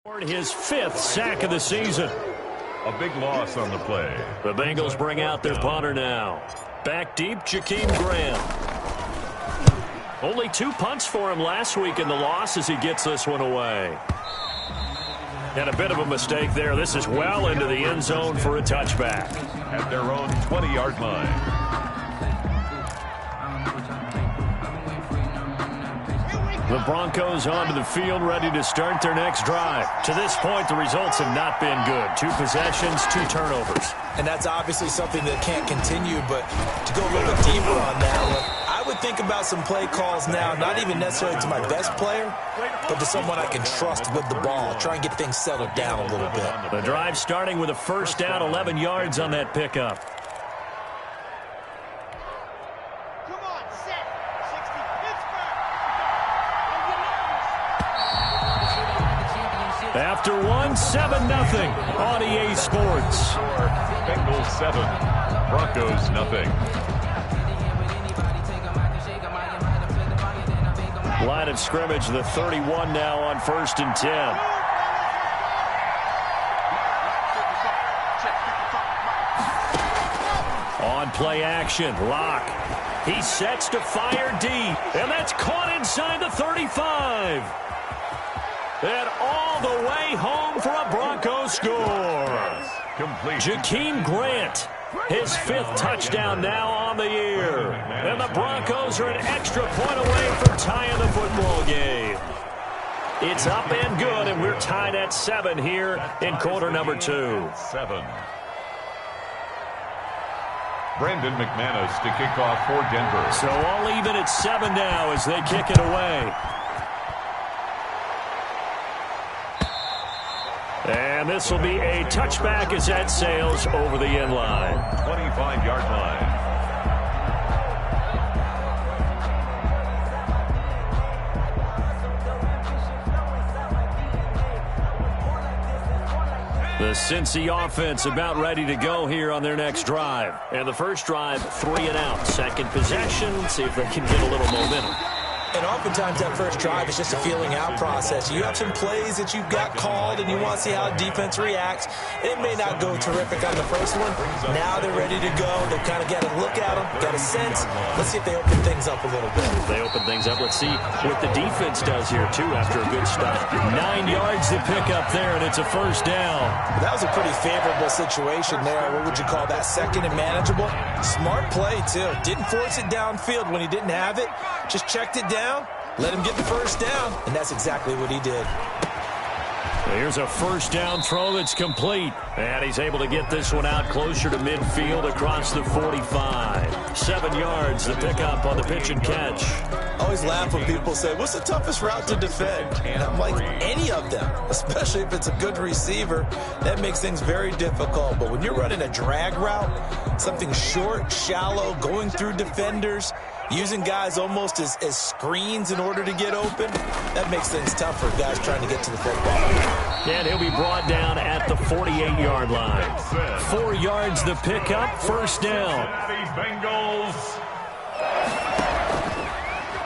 His 5th sack of the season. A big loss on the play. The Bengals bring out their punter now. Back deep, Jakeem Grant. Only 2 punts for him last week in the loss as he gets this one away. And a bit of a mistake there. This is well into the end zone for a touchback. At their own 20-yard line. The Broncos onto the field, ready to start their next drive. To this point, the results have not been good. 2 possessions, 2 turnovers. And that's obviously something that can't continue, but to go a little bit deeper on that one, I would think about some play calls now, not even necessarily to my best player, but to someone I can trust with the ball. Try and get things settled down a little bit. The drive starting with a first down, 11 yards on that pickup. After 1, 7-0 on EA Sports. Bengals 7, Broncos nothing. Line of scrimmage, the 31 now on 1st and 10. On play action, Lock. He sets to fire deep, and that's caught inside the 35. And all the way home for a Broncos score. Complete. Jakeem Grant, his 5th touchdown now on the year. And the Broncos are an extra point away from tying the football game. It's up and good, and we're tied at 7 here in quarter number 2. 7. Brandon McManus to kick off for Denver. So all even at 7 now as they kick it away. And this will be a touchback as that sails over the end line. 25-yard line. The Cincy offense about ready to go here on their next drive. And the first drive, 3 and out. Second possession, see if they can get a little momentum. And oftentimes that first drive is just a feeling out process. You have some plays that you've got called and you want to see how defense reacts. It may not go terrific on the first one. Now they're ready to go. They've kind of got a look at them, got a sense. Let's see if they open things up a little bit. If they open things up, let's see what the defense does here, too, after a good stop. 9 yards to pick up there, and it's a first down. That was a pretty favorable situation there. What would you call that? Second and manageable? Smart play, too. Didn't force it downfield when he didn't have it. Just checked it down, let him get the first down, and that's exactly what he did. Here's a first down throw that's complete. And he's able to get this one out closer to midfield across the 45. 7 yards, the pickup on the pitch and catch. I always laugh when people say, what's the toughest route to defend? And I'm like, any of them, especially if it's a good receiver. That makes things very difficult. But when you're running a drag route, something short, shallow, going through defenders, using guys almost as screens in order to get open, that makes things tough for guys trying to get to the football. And he'll be brought down at the 48-yard line. 4 yards the pickup, first down. Bengals.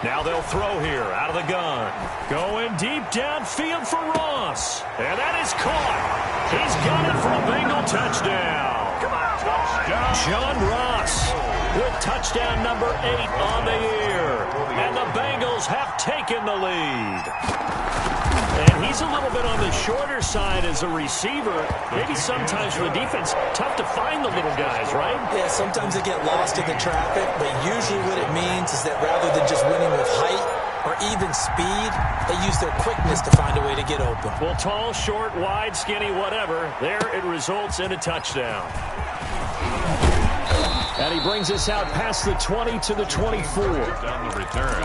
Now they'll throw here out of the gun. Going deep downfield for Ross. And that is caught. He's got it for a Bengal touchdown. Come on, touchdown. John Ross with touchdown number 8 on the year. And the Bengals have taken the lead. And he's a little bit on the shorter side as a receiver. Maybe sometimes for the defense, tough to find the little guys, right? Yeah, sometimes they get lost in the traffic, but usually what it means is that rather than just winning with height or even speed, they use their quickness to find a way to get open. Well, tall, short, wide, skinny, whatever, there it results in a touchdown. And he brings us out past the 20 to the 24. On the return,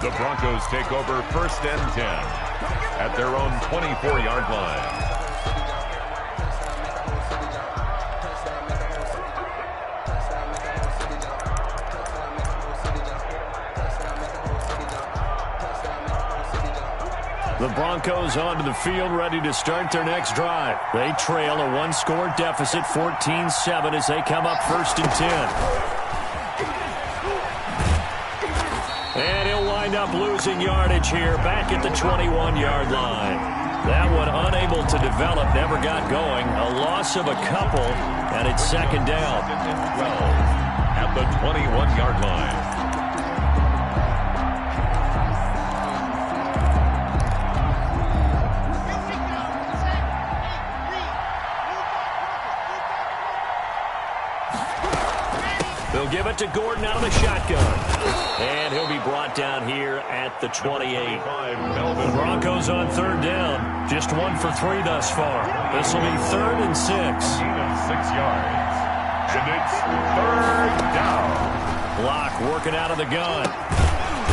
the Broncos take over 1st and 10 at their own 24-yard line. The Broncos onto the field, ready to start their next drive. They trail a 1-score deficit, 14-7, as they come up 1st and 10. And he'll wind up losing yardage here back at the 21-yard line. That one unable to develop, never got going. A loss of a couple, and it's second down. 12 at the 21-yard line. They'll give it to Gordon out of the shotgun. And he'll be brought down here at the 28. The Broncos on third down. Just 1 for 3 thus far. This will be 3rd and 6. Gain of 6 yards. And it's 3rd down. Lock working out of the gun.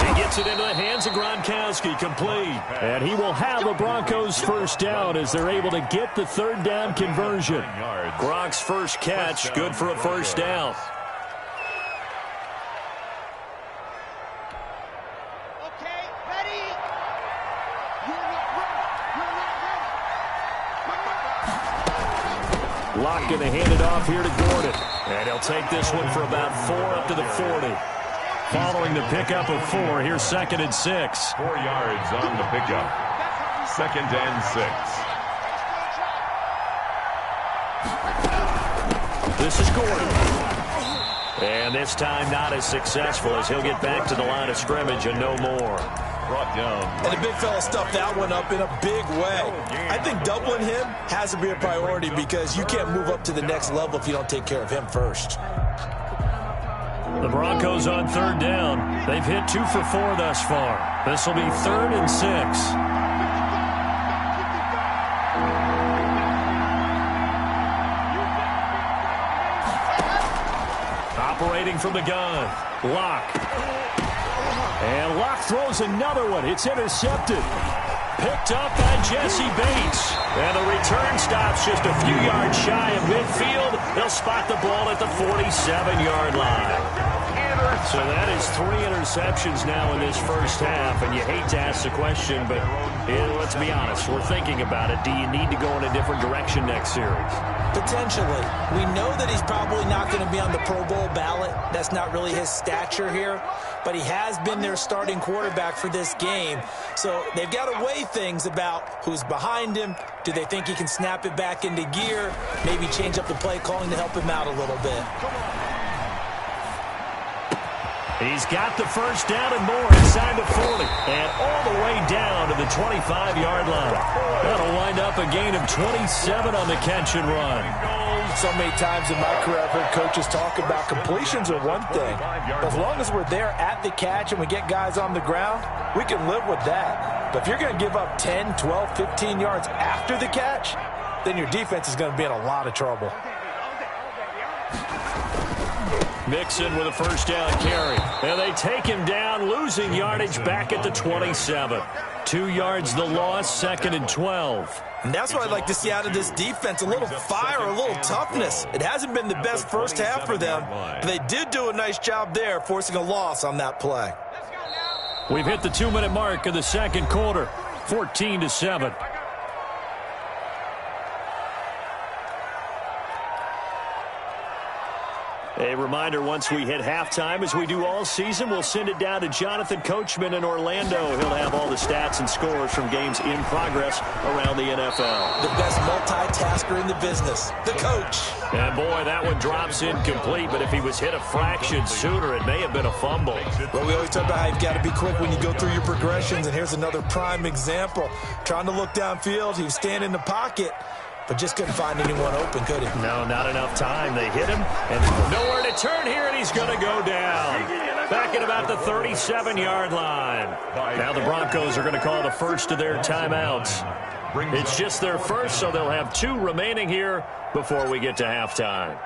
He gets it into the hands of Gronkowski, complete. And he will have a Broncos first down as they're able to get the 3rd down conversion. Gronk's first catch, good for a first down. Lock going to hand it off here to Gordon. And he'll take this one for about 4 up to the 40. Following the pickup of 4, here's 2nd and 6. 4 yards on the pickup. 2nd and 6. This is Gordon. And this time not as successful as he'll get back to the line of scrimmage and no more. Brought down. And the big fella stuffed that one up in a big way. I think doubling him has to be a priority because you can't move up to the next level if you don't take care of him first. The Broncos on third down. They've hit 2 for 4 thus far. This will be 3rd and 6. Operating from the gun. Lock. And Lock throws another one. It's intercepted. Picked up by Jesse Bates. And the return stops just a few yards shy of midfield. They'll spot the ball at the 47-yard line. So that is 3 interceptions now in this first half. And you hate to ask the question, but let's be honest. We're thinking about it. Do you need to go in a different direction next series? Potentially. We know that he's probably not going to be on the Pro Bowl ballot. That's not really his stature here. But he has been their starting quarterback for this game. So they've got to weigh things about who's behind him. Do they think he can snap it back into gear? Maybe change up the play calling to help him out a little bit. He's got the first down and more inside the 40. And all the way down to the 25-yard line. That'll wind up a gain of 27 on the catch and run. So many times in my career, I've heard coaches talk about completions are one thing. As long as we're there at the catch and we get guys on the ground, we can live with that. But if you're going to give up 10, 12, 15 yards after the catch, then your defense is going to be in a lot of trouble. Mixon with a first down carry. And they take him down, losing yardage back at the 27. 2 yards the loss, 2nd and 12. And that's what I'd like to see out of this defense, a little fire, a little toughness. It hasn't been the best first half for them, but they did do a nice job there, forcing a loss on that play. We've hit the 2-minute mark of the second quarter, 14-7. A reminder, once we hit halftime, as we do all season, we'll send it down to Jonathan Coachman in Orlando. He'll have all the stats and scores from games in progress around the NFL. The best multitasker in the business, the coach. And boy, that one drops incomplete, but if he was hit a fraction sooner, it may have been a fumble. Well, we always talk about how you've got to be quick when you go through your progressions, and here's another prime example. Trying to look downfield, he was standing in the pocket, but just couldn't find anyone open, could he? No, not enough time. They hit him, and nowhere to turn here, and he's going to go down. Back at about the 37-yard line. Now the Broncos are going to call the first of their timeouts. It's just their first, so they'll have 2 remaining here before we get to halftime.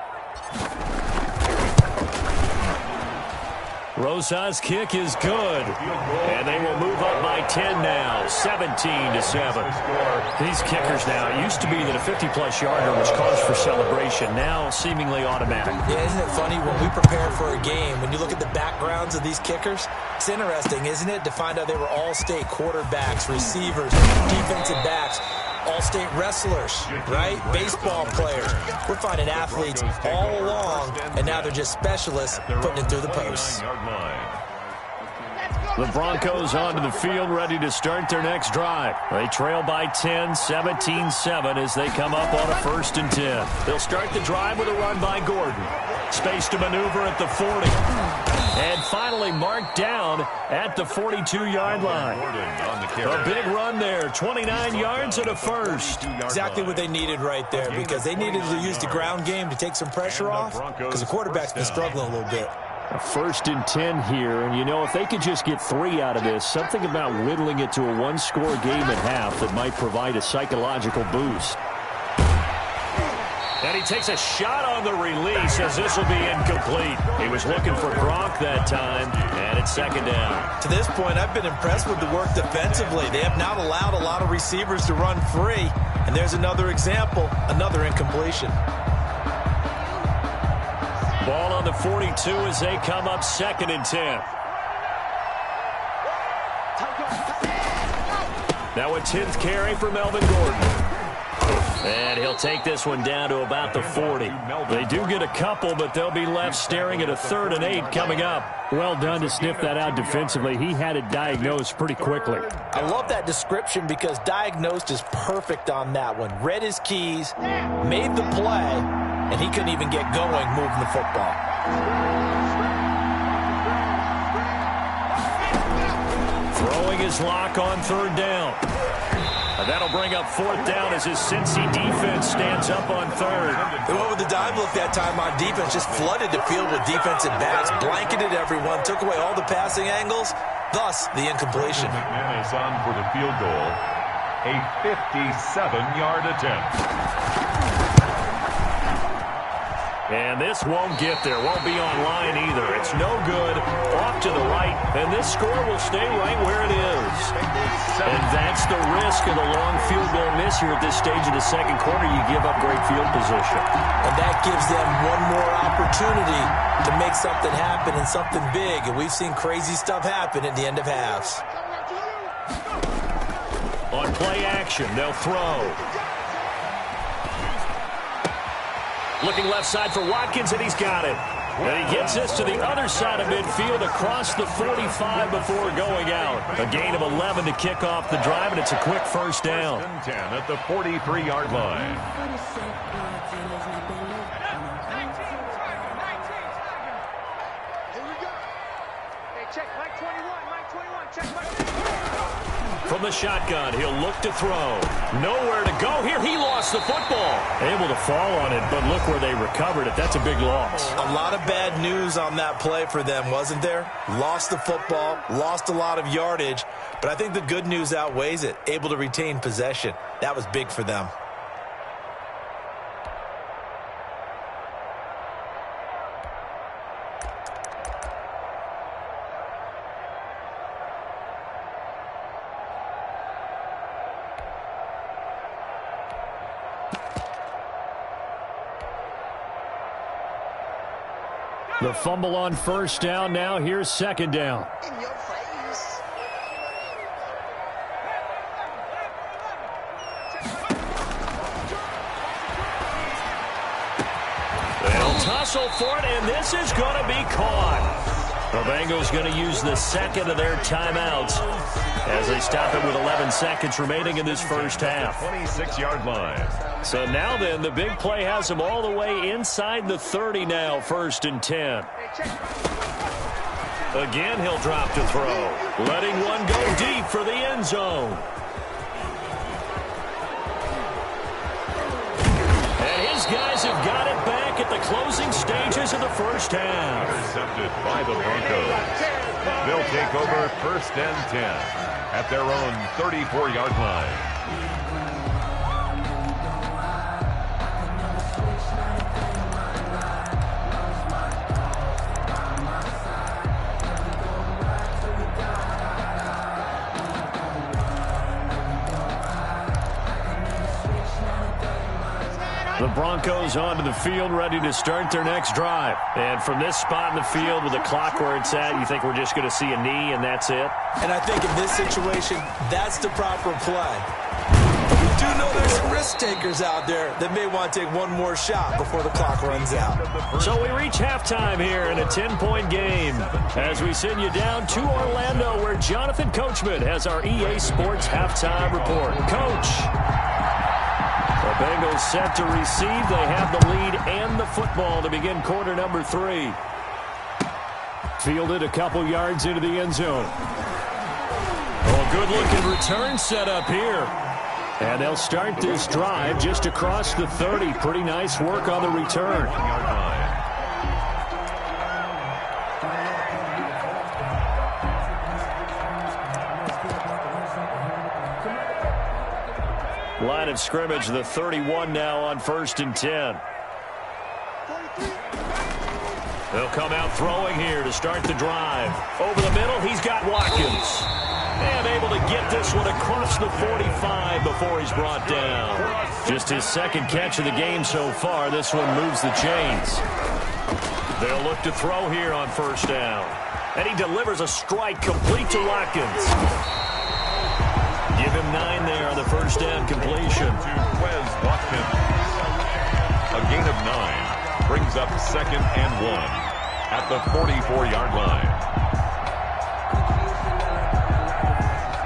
Rosa's kick is good. And they will move up by 10 now, 17-7. These kickers now, it used to be that a 50-plus yarder was cause for celebration, now seemingly automatic. Yeah, isn't it funny when we prepare for a game, when you look at the backgrounds of these kickers, it's interesting, isn't it, to find out they were all-state quarterbacks, receivers, defensive backs, all-state wrestlers, right? Baseball players. We're finding athletes all along, and now they're just specialists putting it through the posts. Let's go! The Broncos onto the field, ready to start their next drive. They trail by 10, 17-7 as they come up on a 1st and 10. They'll start the drive with a run by Gordon. Space to maneuver at the 40. And finally marked down at the 42-yard line. A big run there, 29 yards and a first. Exactly what they needed right there, because they needed to use the ground game to take some pressure off, because the quarterback's been struggling a little bit. A 1st and 10 here, and you know, if they could just get 3 out of this, something about whittling it to a one-score game at half that might provide a psychological boost. And he takes a shot on the release as this will be incomplete. He was looking for Gronk that time, and it's 2nd down. To this point, I've been impressed with the work defensively. They have not allowed a lot of receivers to run free, and there's another example, another incompletion. Ball on the 42 as they come up 2nd and 10. Now a 10th carry for Melvin Gordon. And he'll take this one down to about the 40. They do get a couple, but they'll be left staring at a 3rd and 8 coming up. Well done to sniff that out defensively. He had it diagnosed pretty quickly. I love that description because diagnosed is perfect on that one. Read his keys, made the play, and he couldn't even get going moving the football. Throwing his lock on 3rd down. And that'll bring up 4th down as his Cincy defense stands up on 3rd. They went with the dive look that time on defense, just flooded the field with defensive backs, blanketed everyone, took away all the passing angles, thus the incompletion. McMahon is on for the field goal, a 57-yard attempt. And this won't get there, won't be online either. It's no good, off to the right, and this score will stay right where it is. And that's the risk of the long field goal miss here at this stage of the 2nd quarter. You give up great field position. And that gives them one more opportunity to make something happen and something big. And we've seen crazy stuff happen at the end of halves. On play action, they'll throw. Looking left side for Watkins, and he's got it. And he gets this to the other side of midfield across the 45 before going out. A gain of 11 to kick off the drive, and it's a quick 1st down. 10 at the 43-yard line. From the shotgun, he'll look to throw. Nowhere to go here. He lost the football. Able to fall on it, but look where they recovered it. That's a big loss. A lot of bad news on that play for them, wasn't there? Lost the football, lost a lot of yardage, but I think the good news outweighs it. Able to retain possession. That was big for them. The fumble on 1st down. Now here's 2nd down. In your face. They'll tussle for it, and this is going to be caught. The Bengals going to use the 2nd of their timeouts as they stop it with 11 seconds remaining in this 1st half. 26-yard line. So now then, the big play has them all the way inside the 30 now, 1st and 10. Again, he'll drop to throw. Letting one go deep for the end zone. And his guys have got it back at the closing stages of the 1st half. Intercepted by the Broncos. They'll take over 1st and 10 at their own 34-yard line. The Broncos onto the field, ready to start their next drive. And from this spot in the field with the clock where it's at, you think we're just going to see a knee and that's it? And I think in this situation, that's the proper play. do know there's some risk takers out there that may want to take one more shot before the clock runs out. So we reach halftime here in a 10-point game as we send you down to Orlando, where Jonathan Coachman has our EA Sports halftime report. Coach, the Bengals set to receive. They have the lead and the football to begin quarter number 3. Fielded a couple yards into the end zone. Oh, good-looking return set up here. And they'll start this drive just across the 30. Pretty nice work on the return. Line of scrimmage, the 31 now on 1st and 10. They'll come out throwing here to start the drive. Over the middle, he's got Watkins. And able to get this one across the 45 before he's brought down. Just his second catch of the game so far. This one moves the chains. They'll look to throw here on 1st down. And he delivers a strike complete to Watkins. Give him 9 there on the 1st down completion. To Wes Watkins. A gain of 9 brings up 2nd and 1 at the 44-yard line.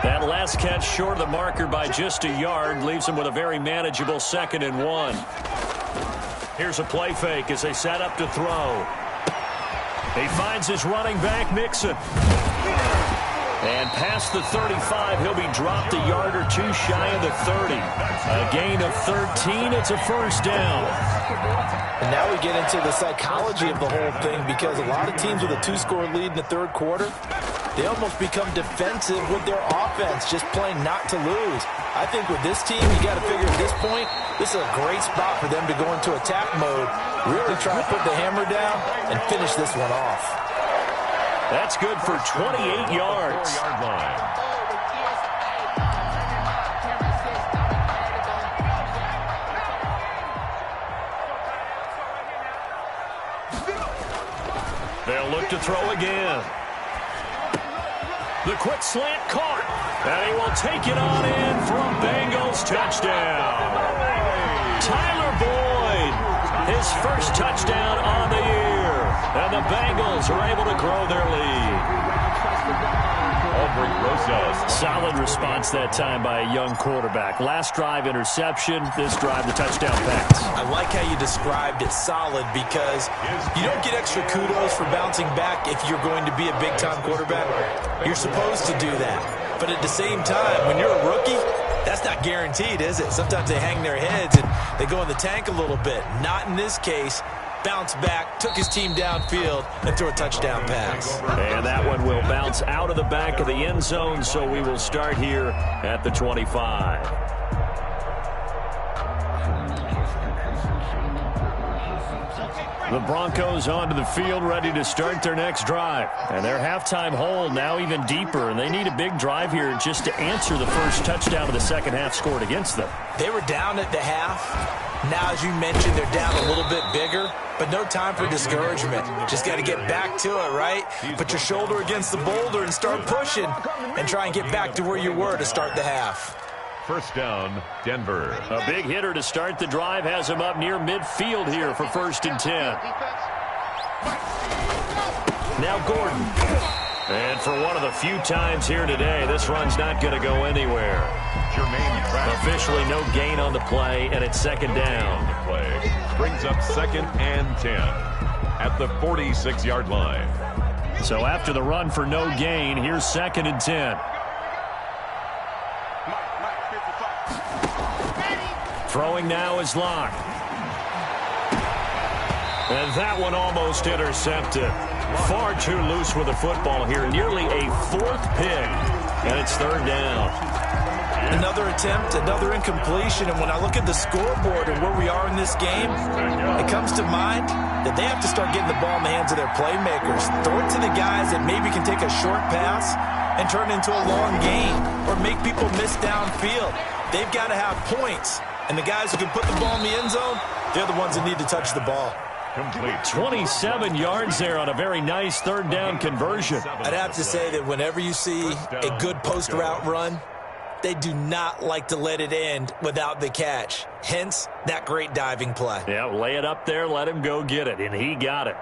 That last catch short of the marker by just a yard leaves him with a very manageable 2nd and 1. Here's a play fake as they set up to throw. He finds his running back, Mixon. And past the 35, he'll be dropped a yard or 2 shy of the 30. A gain of 13, it's a 1st down. And now we get into the psychology of the whole thing, because a lot of teams with a 2-score lead in the 3rd quarter, they almost become defensive with their offense, just playing not to lose. I think with this team, you got to figure at this point, this is a great spot for them to go into attack mode, really try to put the hammer down and finish this one off. That's good for 28 yards. 4-yard line. They'll look to throw again. The quick slant caught. And he will take it on in for a Bengals touchdown. Tyler Boyd, his first touchdown on the year. And the Bengals are able to grow their lead. Solid response that time by a young quarterback. Last drive, interception. This drive, the touchdown pass. I like how you described it, solid, because you don't get extra kudos for bouncing back if you're going to be a big-time quarterback. You're supposed to do that. But at the same time, when you're a rookie, that's not guaranteed, is it? Sometimes they hang their heads and they go in the tank a little bit. Not in this case. Bounced back, took his team downfield, and threw a touchdown pass. And that one will bounce out of the back of the end zone, so we will start here at the 25. The Broncos onto the field, ready to start their next drive. And their halftime hole now even deeper, and they need a big drive here just to answer the first touchdown of the second half scored against them. They were down at the half. Now, as you mentioned, they're down a little bit bigger, but no time for discouragement. Just got to get back to it, right? Put your shoulder against the boulder and start pushing and try and get back to where you were to start the half. 1st down, Denver. A big hitter to start the drive has him up near midfield here for 1st and 10. Now Gordon. And for one of the few times here today, this run's not going to go anywhere. Officially no gain on the play, and it's 2nd down. The play brings up 2nd and 10 at the 46-yard line. So after the run for no gain, here's 2nd and 10. Throwing now is Locke. And that one almost intercepted. Far too loose with the football here. Nearly a 4th pick. And it's 3rd down. Another attempt, another incompletion. And when I look at the scoreboard and where we are in this game, it comes to mind that they have to start getting the ball in the hands of their playmakers. Throw it to the guys that maybe can take a short pass and turn it into a long gain or make people miss downfield. They've got to have points. And the guys who can put the ball in the end zone, they're the ones that need to touch the ball. Complete. 27 yards there on a very nice 3rd down conversion. I'd have to say that whenever you see a good post route run, They do not like to let it end without the catch. Hence, that great diving play. Yeah, lay it up there, let him go get it, and he got it.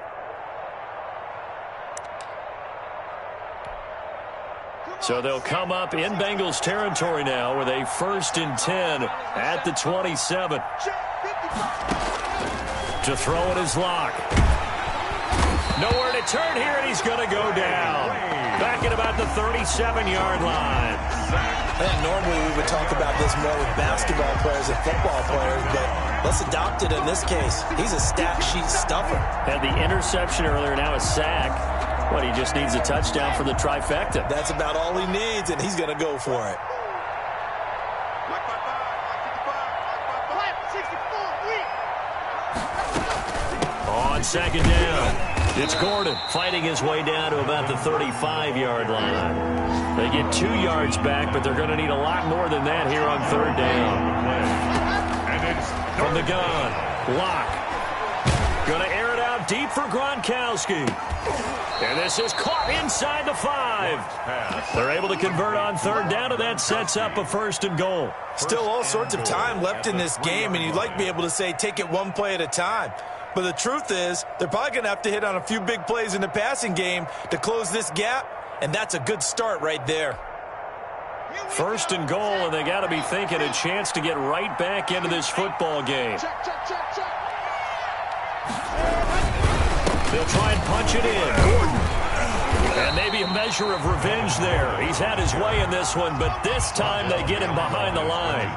So they'll come up in Bengals territory now with a 1st and 10 at the 27. To throw it is Locke. Nowhere to turn here, and he's going to go down. Back at about the 37-yard line. And normally we would talk about this more with basketball players and football players, but let's adopt it in this case. He's a stat sheet stuffer. Had the interception earlier, now a sack. But he just needs a touchdown for the trifecta. That's about all he needs, and he's going to go for it. On 2nd down, it's Gordon fighting his way down to about the 35-yard line. They get 2 yards back, but they're going to need a lot more than that here on 3rd down. From the gun, Locke. Going to air it out deep for Gronkowski. And this is caught inside the 5. They're able to convert on 3rd down, and that sets up a 1st and goal. Still all sorts of time left in this game, and you'd like to be able to say take it one play at a time. But the truth is, they're probably going to have to hit on a few big plays in the passing game to close this gap, and that's a good start right there. 1st and goal, and they got to be thinking a chance to get right back into this football game. They'll try and punch it in. Gordon. And maybe a measure of revenge there. He's had his way in this one, but this time they get him behind the line.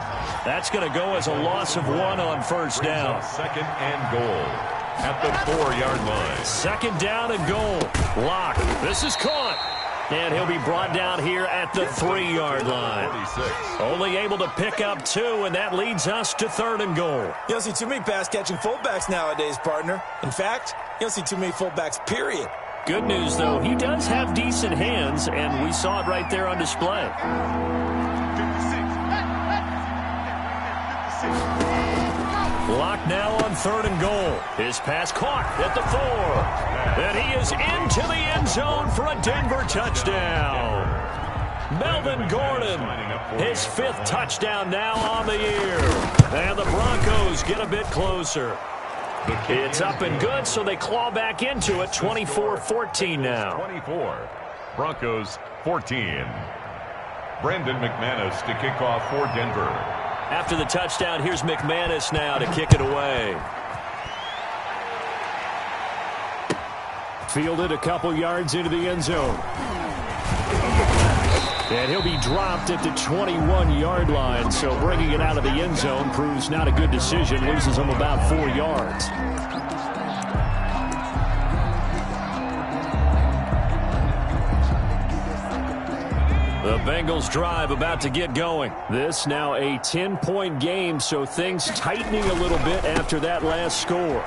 That's going to go as a loss of 1 on 1st down. 2nd and goal at the 4-yard line. 2nd down and goal. Locke. This is caught. And he'll be brought down here at the 3-yard line. 46. Only able to pick up 2, and that leads us to 3rd and goal. You don't see too many pass-catching fullbacks nowadays, partner. In fact, you don't see too many fullbacks, period. Good news, though, he does have decent hands, and we saw it right there on display. Locke now on 3rd and goal. His pass caught at the 4. And he is into the end zone for a Denver touchdown. Melvin Gordon, his 5th touchdown now on the year. And the Broncos get a bit closer. It's up and good, so they claw back into it. 24-14 now. 24. Broncos 14. Brandon McManus to kick off for Denver. After the touchdown, here's McManus now to kick it away. Fielded a couple yards into the end zone. And he'll be dropped at the 21-yard line, so bringing it out of the end zone proves not a good decision. Loses him about 4 yards. The Bengals drive about to get going. This now a 10-point game, so things tightening a little bit after that last score.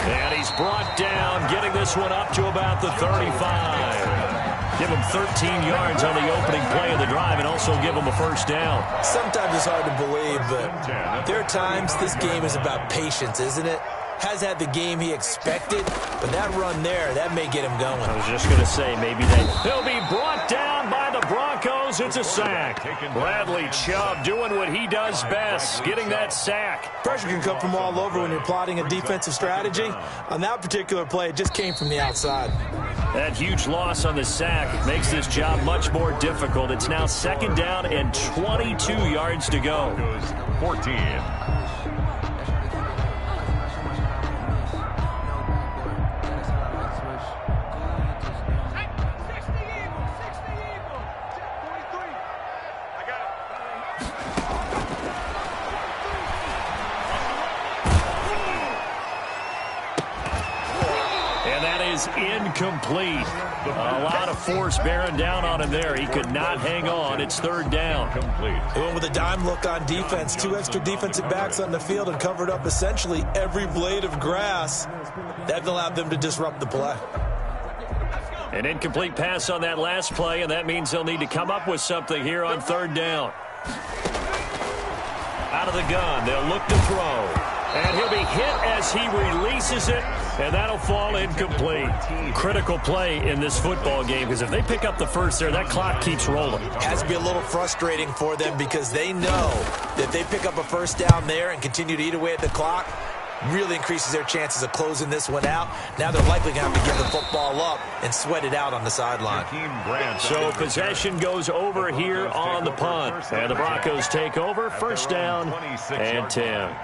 And he's brought down, getting this one up to about the 35. Give him 13 yards on the opening play of the drive and also give him a 1st down. Sometimes it's hard to believe, but there are times this game is about patience, isn't it? Has had the game he expected, but that run there, that may get him going. I was just going to say, maybe he'll be brought down by the Broncos. It's a sack. Bradley Chubb doing what he does best, getting that sack. Pressure can come from all over when you're plotting a defensive strategy. On that particular play, it just came from the outside. That huge loss on the sack makes this job much more difficult. It's now 2nd down and 22 yards to go. 14. Incomplete. A lot of force bearing down on him there. He could not hang on. It's 3rd down. They went with a dime look on defense. 2 extra defensive backs on the field and covered up essentially every blade of grass. That allowed them to disrupt the play. An incomplete pass on that last play, and that means they'll need to come up with something here on 3rd down. Out of the gun, they'll look to throw. And he'll be hit as he releases it. And that'll fall incomplete. Critical play in this football game, because if they pick up the first there, that clock keeps rolling. Has to be a little frustrating for them because they know that if they pick up a first down there and continue to eat away at the clock, really increases their chances of closing this one out. Now they're likely going to have to give the football up and sweat it out on the sideline. So possession goes over here on the punt. And the Broncos take over, first down and 10.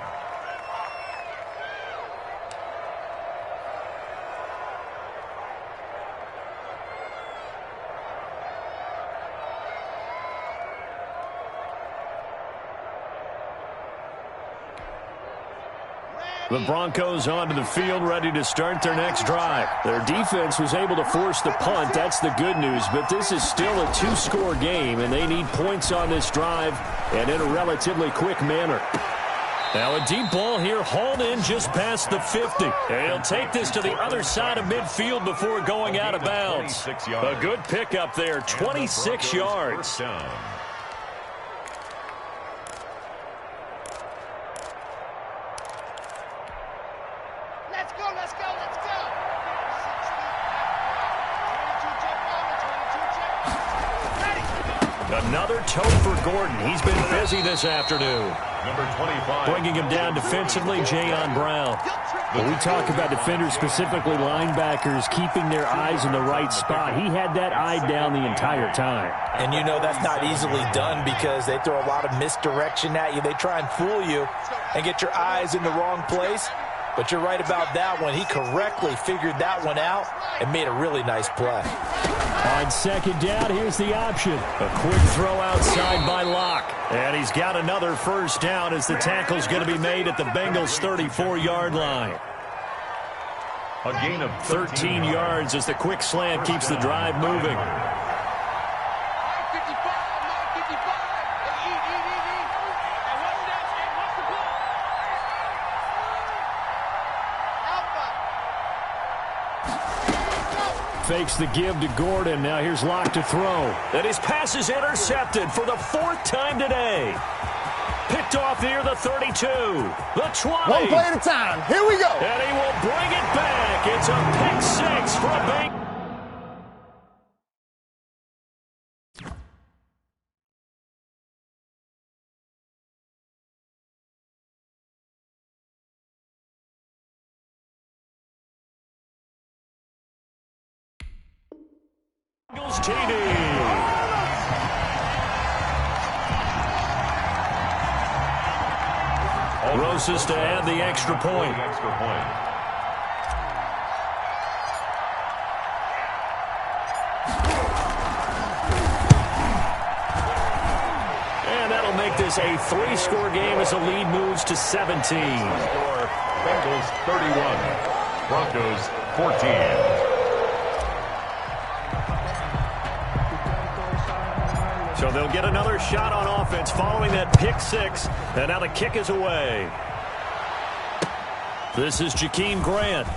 The Broncos onto the field, ready to start their next drive. Their defense was able to force the punt. That's the good news. But this is still a two-score game, and they need points on this drive and in a relatively quick manner. Now a deep ball here, hauled in just past the 50. And he'll take this to the other side of midfield before going out of bounds. A good pickup there, 26 yards. Another toe for Gordon. He's been busy this afternoon. Number 25. Bringing him down defensively, Jayon Brown. When we talk about defenders, specifically linebackers, keeping their eyes in the right spot, he had that eye down the entire time. And you know that's not easily done because they throw a lot of misdirection at you. They try and fool you and get your eyes in the wrong place. But you're right about that one. He correctly figured that one out and made a really nice play. On second down, here's the option. A quick throw outside by Locke. And he's got another first down as the tackle's going to be made at the Bengals' 34-yard line. A gain of 13 yards as the quick slant keeps the drive moving. Fakes the give to Gordon. Now here's Locke to throw. And his pass is intercepted for the fourth time today. Picked off near the 32. The 20. One play at a time. Here we go. And he will bring it back. It's a pick six for Bengals. TD. Rosas to add the extra point. And that'll make this a three-score game as the lead moves to 17. Bengals 31, Broncos 14. So they'll get another shot on offense following that pick six. And now the kick is away. This is Jakeem Grant.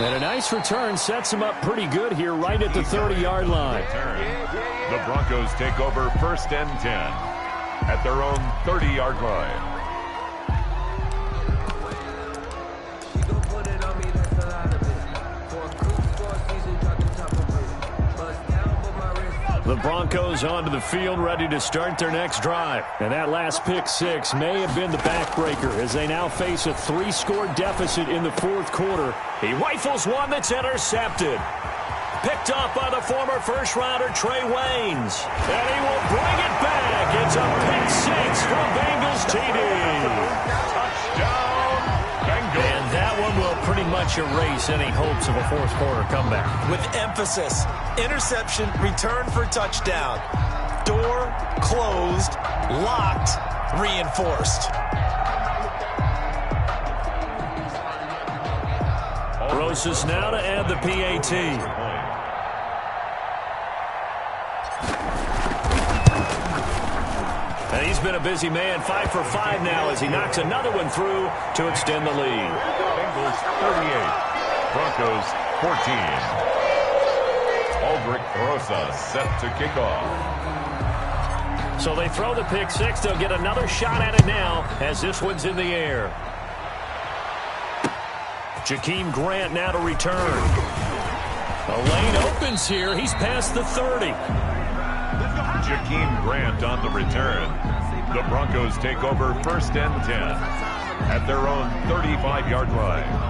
And a nice return sets him up pretty good here right at the 30-yard line. The Broncos take over first and 10 at their own 30-yard line. The Broncos onto the field, ready to start their next drive. And that last pick six may have been the backbreaker as they now face a three-score deficit in the fourth quarter. He rifles one that's intercepted. Picked off by the former first-rounder Trey Waynes. And he will bring it back. It's a pick six from Bengals TD. Touchdown, Bengals. And that one will pretty much erase any hopes of a fourth-quarter comeback. With emphasis, interception, return for touchdown. Door closed, locked, reinforced. Rosas now to add the PAT. And he's been a busy man, 5 for 5 now as he knocks another one through to extend the lead. Bengals 38, Broncos 14. Aldrich Rosas set to kick off. So they throw the pick six. They'll get another shot at it now as this one's in the air. Jakeem Grant now to return. A lane opens here. He's past the 30. Jakeem Grant on the return. The Broncos take over 1st and 10 at their own 35-yard line.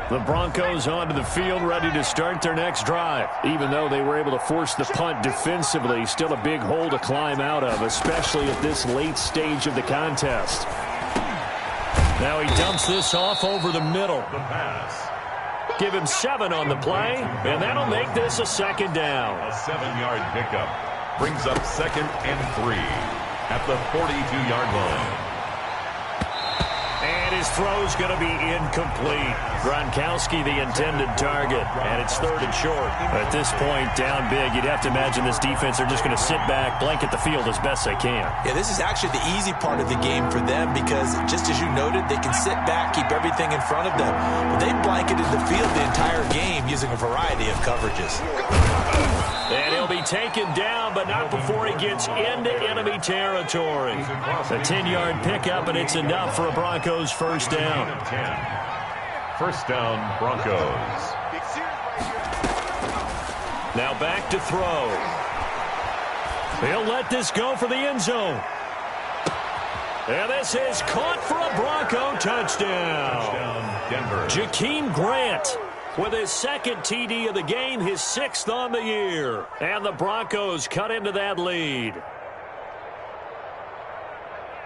The Broncos onto the field, ready to start their next drive. Even though they were able to force the punt defensively, still a big hole to climb out of, especially at this late stage of the contest. Now he dumps this off over the middle. The pass. Give him 7 on the play, and that'll make this a 2nd down. A 7-yard pickup brings up 2nd and 3 at the 42-yard line. And his throw's going to be incomplete. Gronkowski the intended target, and it's 3rd and short. At this point, down big, you'd have to imagine this defense are just going to sit back, blanket the field as best they can. Yeah, this is actually the easy part of the game for them because, just as you noted, they can sit back, keep everything in front of them. But they blanketed the field the entire game using a variety of coverages. And he'll be taken down, but not before he gets into enemy territory. A 10-yard pickup, and it's enough for a Broncos 1st down. 1st down, Broncos. Now back to throw. He'll let this go for the end zone. And this is caught for a Bronco touchdown. Denver. Jakeem Grant with his 2nd TD of the game, his 6th on the year. And the Broncos cut into that lead.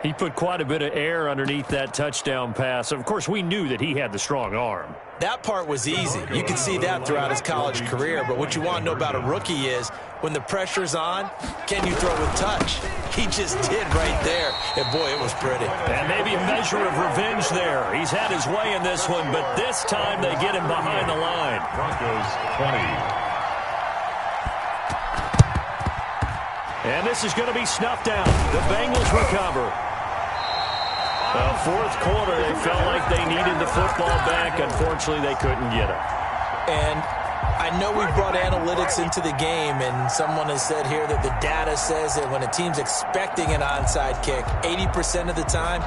He put quite a bit of air underneath that touchdown pass. Of course, we knew that he had the strong arm. That part was easy. You can see that throughout his college career. But what you want to know about a rookie is when the pressure's on, can you throw with touch? He just did right there. And, boy, it was pretty. And maybe a measure of revenge there. He's had his way in this one, but this time they get him behind the line. Broncos 20. And this is going to be snuffed out. The Bengals recover. Fourth quarter, they felt like they needed the football back. Unfortunately, they couldn't get it. And I know we brought analytics into the game, and someone has said here that the data says that when a team's expecting an onside kick, 80% of the time,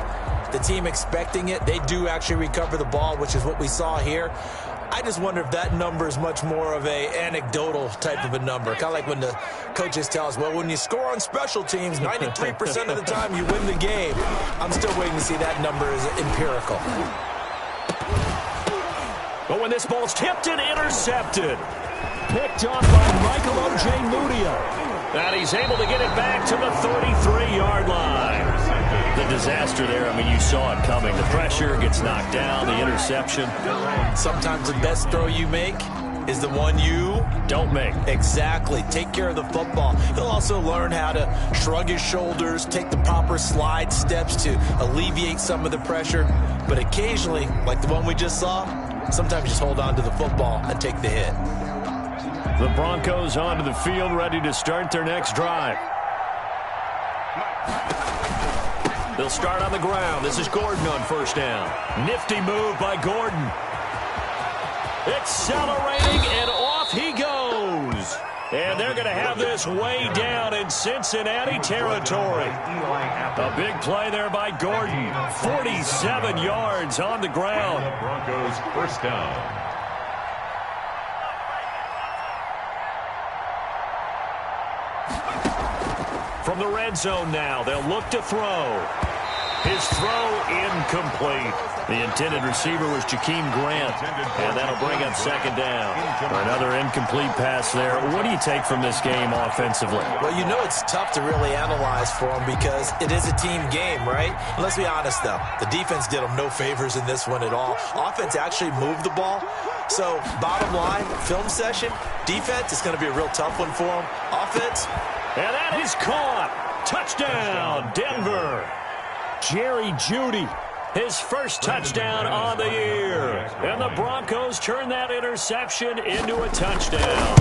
the team expecting it, they do actually recover the ball, which is what we saw here. I just wonder if that number is much more of a anecdotal type of a number. Kind of like when the coaches tell us, well, when you score on special teams, 93% of the time you win the game. I'm still waiting to see that number is empirical. But when this ball's tipped and intercepted. Picked off by Michael Ojemudia. And he's able to get it back to the 33-yard line. The disaster there, I mean, you saw it coming. The pressure gets knocked down, the interception. Sometimes the best throw you make is the one you don't make. Exactly. Take care of the football. He'll also learn how to shrug his shoulders, take the proper slide steps to alleviate some of the pressure. But occasionally, like the one we just saw, sometimes just hold on to the football and take the hit. The Broncos onto the field, ready to start their next drive. They'll start on the ground. This is Gordon on 1st down. Nifty move by Gordon. Accelerating, and off he goes. And they're going to have this way down in Cincinnati territory. A big play there by Gordon. 47 yards on the ground. The Broncos 1st down. From the red zone now, they'll look to throw. His throw incomplete. The intended receiver was Jakeem Grant, and that'll bring up 2nd down. Another incomplete pass there. What do you take from this game offensively? Well, you know it's tough to really analyze for them because it is a team game, right? Let's be honest, though. The defense did them no favors in this one at all. Offense actually moved the ball. So, bottom line, film session, defense is going to be a real tough one for them. Offense. And that is caught. Touchdown, Denver. Jerry Jeudy, his first touchdown on the year. And the Broncos turn that interception into a touchdown.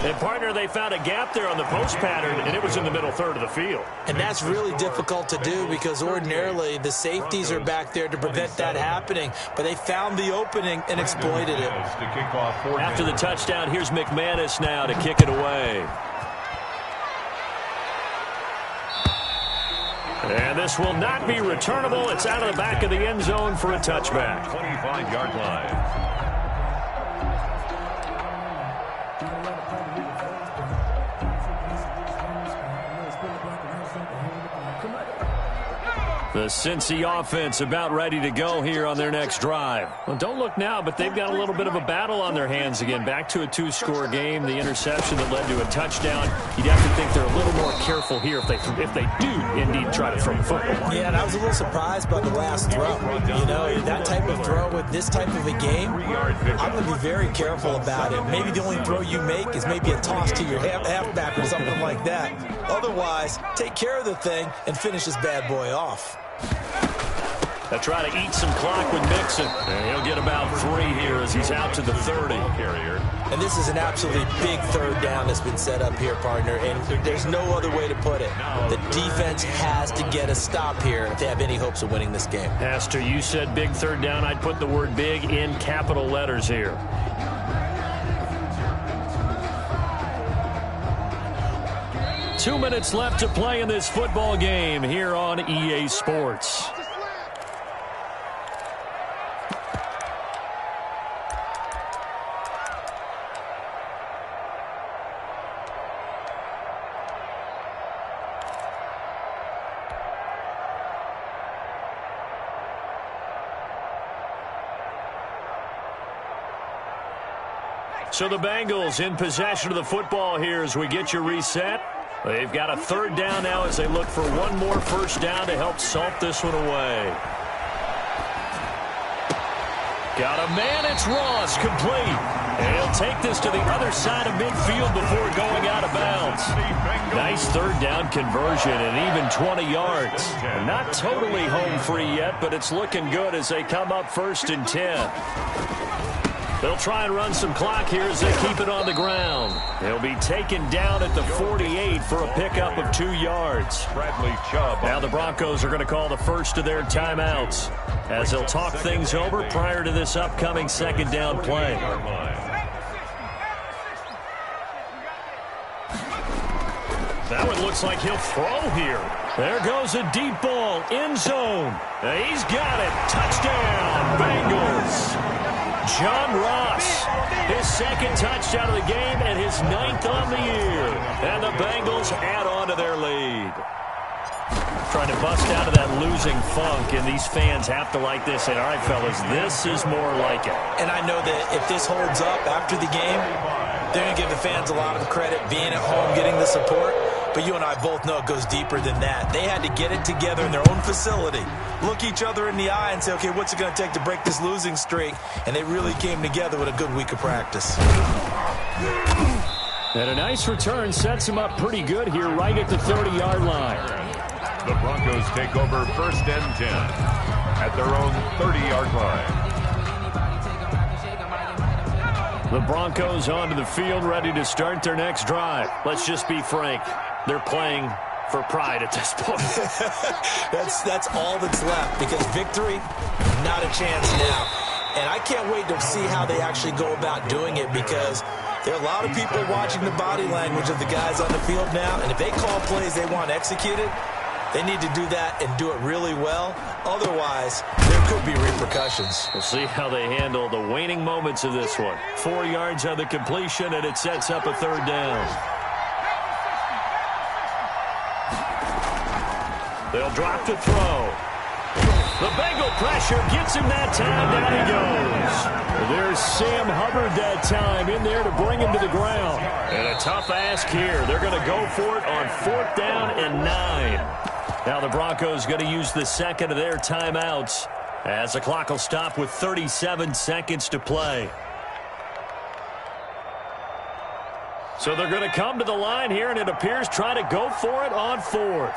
And, partner, they found a gap there on the post pattern, and it was in the middle third of the field. And that's really difficult to do because ordinarily the safeties are back there to prevent that happening. But they found the opening and exploited it. After the touchdown, here's McManus now to kick it away. And this will not be returnable. It's out of the back of the end zone for a touchback. 25-yard line. The Cincy offense about ready to go here on their next drive. Well, don't look now, but they've got a little bit of a battle on their hands again. Back to a two-score game. The interception that led to a touchdown. You'd have to think they're a little more careful here if they do indeed try to throw the football. Yeah, and I was a little surprised by the last throw. You know, that type of throw with this type of a game, I'm going to be very careful about it. Maybe the only throw you make is maybe a toss to your halfback or something like that. Otherwise, take care of the thing and finish this bad boy off. They'll try to eat some clock with Mixon. And he'll get about 3 here as he's out to the 30. And this is an absolutely big third down that's been set up here, partner. And there's no other way to put it. The defense has to get a stop here if they have any hopes of winning this game. Pastor, you said big third down. I'd put the word big in capital letters here. Two minutes left to play in this football game here on EA Sports. So the Bengals in possession of the football here as we get you reset. They've got a third down now as they look for one more first down to help salt this one away. Got a man, it's Ross, complete. And he'll take this to the other side of midfield before going out of bounds. Nice third down conversion and even 20 yards. Not totally home free yet, but it's looking good as they come up 1st and 10. They'll try and run some clock here as they keep it on the ground. They'll be taken down at the 48 for a pickup of 2 yards. Now the Broncos are going to call the first of their timeouts as they'll talk things over prior to this upcoming second down play. That one looks like he'll throw here. There goes a deep ball, end zone. He's got it. Touchdown, Bengals. John Ross, his second touchdown of the game and his 9th on the year. And the Bengals add on to their lead. Trying to bust out of that losing funk, and these fans have to like this. Say, all right, fellas, this is more like it. And I know that if this holds up after the game, they're going to give the fans a lot of credit being at home, getting the support. But you and I both know it goes deeper than that. They had to get it together in their own facility, look each other in the eye and say, okay, what's it going to take to break this losing streak? And they really came together with a good week of practice. And a nice return sets him up pretty good here right at the 30-yard line. The Broncos take over 1st and 10 at their own 30-yard line. The Broncos onto the field ready to start their next drive. Let's just be frank. They're playing for pride at this point. That's all that's left because victory, not a chance now. And I can't wait to see how they actually go about doing it because there are a lot of people watching the body language of the guys on the field now. And if they call plays they want executed, they need to do that and do it really well. Otherwise, there could be repercussions. We'll see how they handle the waning moments of this one. 4 yards on the completion, and it sets up a third down. They'll drop to throw. The Bengal pressure gets him that time. Down he goes. There's Sam Hubbard that time in there to bring him to the ground. And a tough ask here. They're going to go for it on 4th down and 9. Now the Broncos going to use the second of their timeouts as the clock will stop with 37 seconds to play. So they're going to come to the line here, and it appears try to go for it on 4th.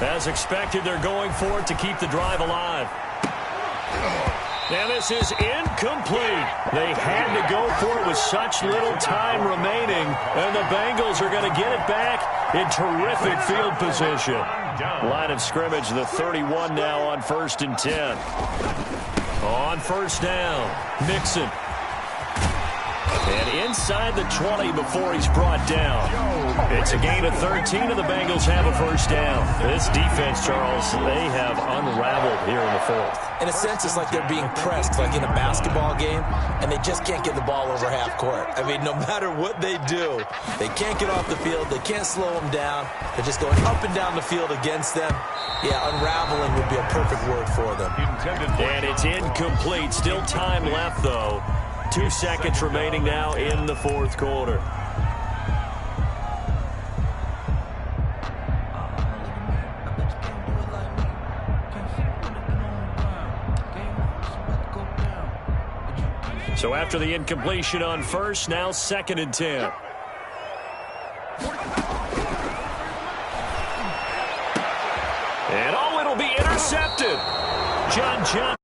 As expected, they're going for it to keep the drive alive. And this is incomplete. They had to go for it with such little time remaining, and the Bengals are going to get it back in terrific field position. Line of scrimmage, the 31 now on 1st and 10. On 1st down, Mixon. And inside the 20 before he's brought down. It's a gain of 13, and the Bengals have a first down. This defense, Charles, they have unraveled here in the fourth. In a sense, it's like they're being pressed, like in a basketball game, and they just can't get the ball over half court. I mean, no matter what they do, they can't get off the field. They can't slow them down. They're just going up and down the field against them. Yeah, unraveling would be a perfect word for them. And it's incomplete. Still time left, though. 2 seconds remaining now in the fourth quarter. So after the incompletion on first, now 2nd and 10. And it'll be intercepted. John